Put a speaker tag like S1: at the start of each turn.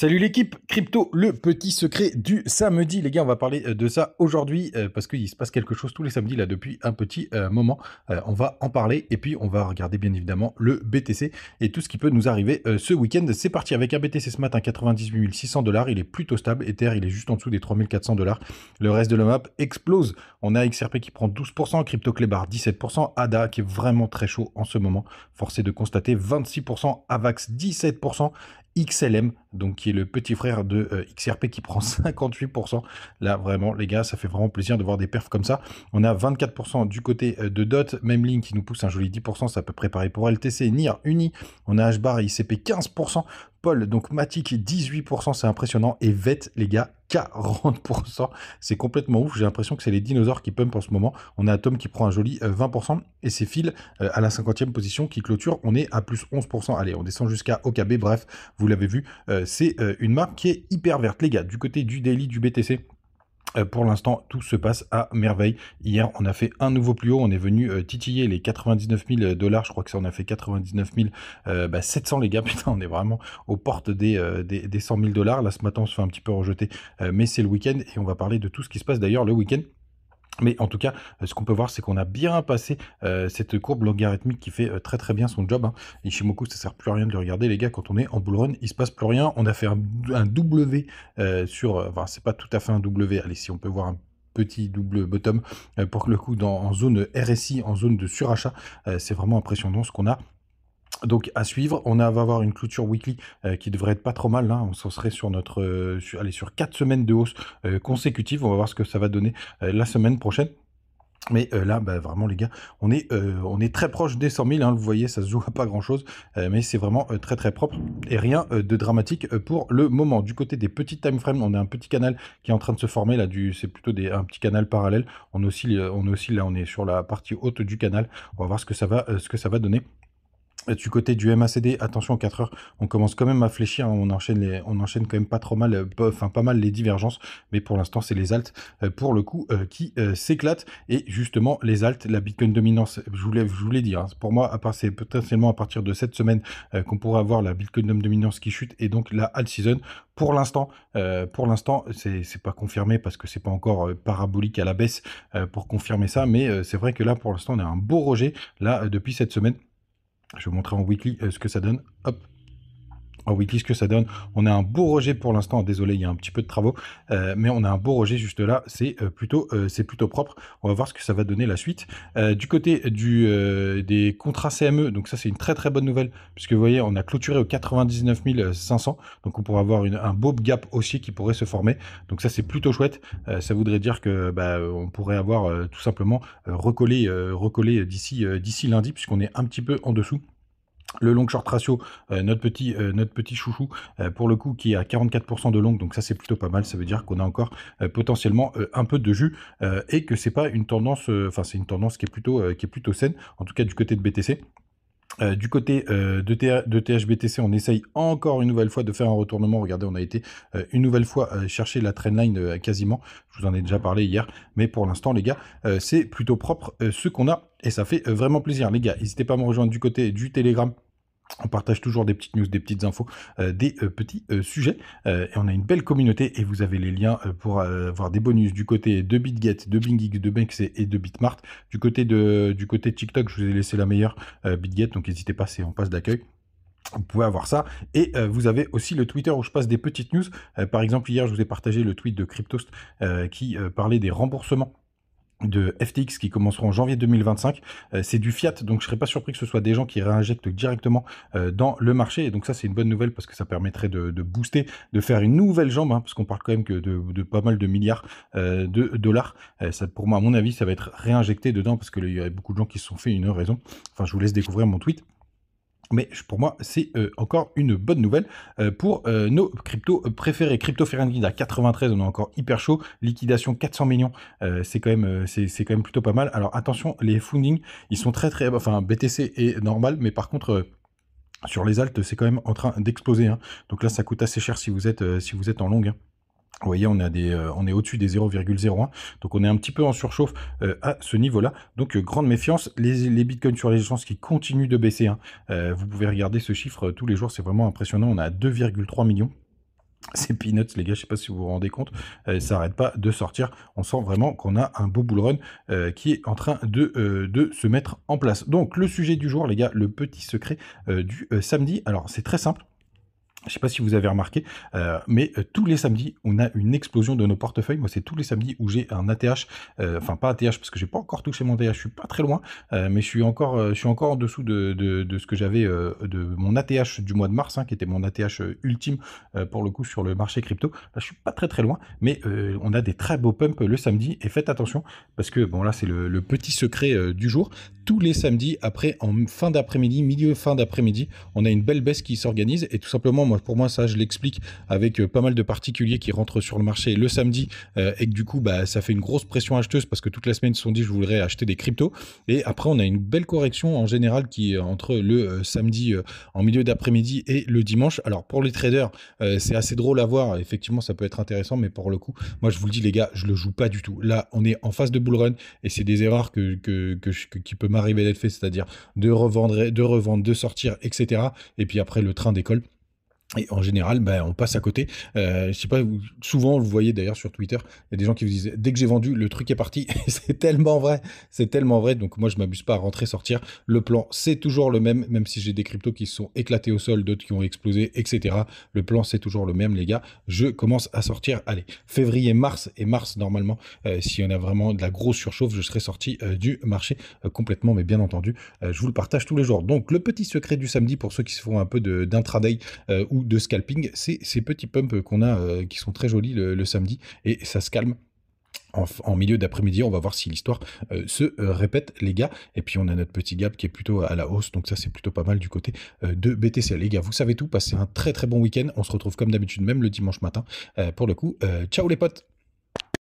S1: Salut l'équipe crypto, le petit secret du samedi. Les gars, on va parler de ça aujourd'hui parce qu'il se passe quelque chose tous les samedis là depuis un petit moment. On va en parler et puis on va regarder bien évidemment le BTC et tout ce qui peut nous arriver ce week-end. C'est parti avec un BTC ce matin, 98 600 $. Il est plutôt stable. Ether, il est juste en dessous des 3400 $. Le reste de la map explose. On a XRP qui prend 12%, CryptoClebar 17%, ADA qui est vraiment très chaud en ce moment. Forcé de constater 26%, AVAX 17%. XLM, donc qui est le petit frère de XRP qui prend 58%. Là, vraiment, les gars, ça fait vraiment plaisir de voir des perfs comme ça. On a 24% du côté de DOT, même ligne qui nous pousse un joli 10%, ça peut préparer pour LTC, NIR, Uni. On a HBAR et ICP 15%. Paul, donc Matic 18%, c'est impressionnant. Et VET, les gars, 40%. C'est complètement ouf. J'ai l'impression que c'est les dinosaures qui pumpent en ce moment. On a Atom qui prend un joli 20%. Et c'est Phil à la 50e position qui clôture. On est à plus 11%. Allez, on descend jusqu'à OKB. Bref, vous l'avez vu, c'est une map qui est hyper verte. Les gars, du côté du daily du BTC, pour l'instant, tout se passe à merveille. Hier, on a fait un nouveau plus haut. On est venu titiller les 99 000 $. Je crois que ça, on a fait 99 700, les gars. Putain, on est vraiment aux portes des 100 000 $. Là, ce matin, on se fait un petit peu rejeter. Mais c'est le week-end et on va parler de tout ce qui se passe d'ailleurs le week-end. Mais en tout cas, ce qu'on peut voir, c'est qu'on a bien passé cette courbe logarithmique qui fait très très bien son job. Ishimoku, ça sert plus à rien de le regarder, les gars. Quand on est en bull run, il se passe plus rien. On a fait un W sur... Enfin, c'est pas tout à fait un W. Allez, si on peut voir un petit double bottom pour le coup en zone RSI, en zone de surachat. C'est vraiment impressionnant ce qu'on a. Donc à suivre, va avoir une clôture weekly qui devrait être pas trop mal. Là, on s'en serait sur notre sur 4 semaines de hausse consécutives. On va voir ce que ça va donner la semaine prochaine. Mais là, vraiment les gars, on est très proche des 100 000, vous voyez, ça se joue à pas grand chose, mais c'est vraiment très très propre et rien de dramatique pour le moment. Du côté des petites time frames, on a un petit canal qui est en train de se former là, c'est plutôt un petit canal parallèle. On oscille là, on est sur la partie haute du canal. On va voir ce que ça va donner. Du côté du MACD, attention, 4 heures, on commence quand même à fléchir, on enchaîne quand même pas trop mal, pas mal les divergences, mais pour l'instant c'est les alts pour le coup qui s'éclatent. Et justement les alts, la Bitcoin dominance, je vous l'ai dit, pour moi c'est potentiellement à partir de cette semaine qu'on pourra avoir la Bitcoin dominance qui chute et donc la alt season. Pour l'instant, c'est pas confirmé parce que c'est pas encore parabolique à la baisse pour confirmer ça, mais c'est vrai que là pour l'instant on a un beau rejet là depuis cette semaine. Je vais vous montrer en weekly ce que ça donne. Hop. En weekly, ce que ça donne. On a un beau rejet pour l'instant. Désolé, il y a un petit peu de travaux. Mais on a un beau rejet juste là. C'est plutôt propre. On va voir ce que ça va donner la suite. Du côté des contrats CME, donc ça, c'est une très très bonne nouvelle. Puisque vous voyez, on a clôturé au 99 500. Donc on pourra avoir un beau gap haussier qui pourrait se former. Donc ça, c'est plutôt chouette. Ça voudrait dire que on pourrait avoir tout simplement recollé d'ici lundi, puisqu'on est un petit peu en dessous. Le long short ratio, notre petit chouchou, pour le coup, qui est à 44% de long, donc ça c'est plutôt pas mal. Ça veut dire qu'on a encore potentiellement un peu de jus et que c'est pas une tendance, c'est une tendance qui est plutôt saine, en tout cas du côté de BTC. Du côté de THBTC, on essaye encore une nouvelle fois de faire un retournement. Regardez, on a été une nouvelle fois chercher la trendline quasiment. Je vous en ai déjà parlé hier. Mais pour l'instant, les gars, c'est plutôt propre ce qu'on a. Et ça fait vraiment plaisir. Les gars, n'hésitez pas à me rejoindre du côté du Telegram. On partage toujours des petites news, des petites infos, des petits sujets. Et on a une belle communauté et vous avez les liens pour avoir des bonus du côté de BitGet, de BingX, de Banksy et de Bitmart. Du côté de TikTok, je vous ai laissé la meilleure BitGet, donc n'hésitez pas, c'est en passe d'accueil. Vous pouvez avoir ça. Et vous avez aussi le Twitter où je passe des petites news. Par exemple, hier, je vous ai partagé le tweet de Cryptost qui parlait des remboursements de FTX qui commenceront en janvier 2025. C'est du fiat, donc je serais pas surpris que ce soit des gens qui réinjectent directement dans le marché. Et donc ça, c'est une bonne nouvelle parce que ça permettrait de booster, de faire une nouvelle jambe, parce qu'on parle quand même que de pas mal de milliards de dollars. Ça, pour moi, à mon avis, ça va être réinjecté dedans parce qu'il y a beaucoup de gens qui se sont fait une raison. Enfin, je vous laisse découvrir mon tweet. Mais pour moi, c'est encore une bonne nouvelle pour nos cryptos préférés. Crypto Ferrandine à 93, on est encore hyper chaud. Liquidation 400 millions, c'est quand même plutôt pas mal. Alors attention, les funding, ils sont très, enfin BTC est normal, mais par contre sur les alts, c'est quand même en train d'exploser. Donc là, ça coûte assez cher si vous êtes en long. Vous voyez, on est au-dessus des 0,01, donc on est un petit peu en surchauffe à ce niveau-là. Donc grande méfiance, les bitcoins sur les échanges qui continuent de baisser. Vous pouvez regarder ce chiffre tous les jours, c'est vraiment impressionnant. On a 2,3 millions. C'est peanuts, les gars, je sais pas si vous vous rendez compte, ça arrête pas de sortir. On sent vraiment qu'on a un beau bull run qui est en train de se mettre en place. Donc, le sujet du jour, les gars, le petit secret du samedi. Alors, c'est très simple. Je sais pas si vous avez remarqué, mais tous les samedis, on a une explosion de nos portefeuilles. Moi, c'est tous les samedis où j'ai un ATH, enfin pas ATH parce que j'ai pas encore touché mon ATH, je suis pas très loin, mais je suis encore en dessous de ce que j'avais de mon ATH du mois de mars, hein, qui était mon ATH ultime pour le coup sur le marché crypto. Là, je suis pas très très loin, mais on a des très beaux pumps le samedi et faites attention parce que bon là, c'est le petit secret du jour. Tous les samedis, après en fin d'après-midi, milieu fin d'après-midi, on a une belle baisse qui s'organise et tout simplement pour moi, ça, je l'explique avec pas mal de particuliers qui rentrent sur le marché le samedi et que du coup, bah, ça fait une grosse pression acheteuse parce que toute la semaine, ils se sont dit, je voudrais acheter des cryptos. Et après, on a une belle correction en général qui est entre le samedi en milieu d'après-midi et le dimanche. Alors, pour les traders, c'est assez drôle à voir. Effectivement, ça peut être intéressant, mais pour le coup, moi, je vous le dis, les gars, je le joue pas du tout. Là, on est en phase de bull run et c'est des erreurs qui peut m'arriver d'être fait, c'est-à-dire de revendre, de sortir, etc. Et puis après, le train décolle. Et en général, ben, on passe à côté. Je sais pas, souvent, vous voyez d'ailleurs sur Twitter, il y a des gens qui vous disent dès que j'ai vendu, le truc est parti. C'est tellement vrai, c'est tellement vrai. Donc moi, je m'abuse pas à rentrer, sortir. Le plan, c'est toujours le même si j'ai des cryptos qui se sont éclatés au sol, d'autres qui ont explosé, etc. Le plan, c'est toujours le même, les gars. Je commence à sortir. Allez, février, mars et mars normalement. S'il y en a vraiment de la grosse surchauffe, je serai sorti du marché complètement. Mais bien entendu, je vous le partage tous les jours. Donc le petit secret du samedi pour ceux qui se font un peu d'intraday ou de scalping, c'est ces petits pumps qu'on a qui sont très jolis le samedi et ça se calme. En milieu d'après-midi, on va voir si l'histoire se répète, les gars. Et puis, on a notre petit gap qui est plutôt à la hausse. Donc, ça, c'est plutôt pas mal du côté de BTC. Les gars, vous savez tout. Passez un très, très bon week-end. On se retrouve comme d'habitude, même le dimanche matin. Pour le coup, ciao les potes!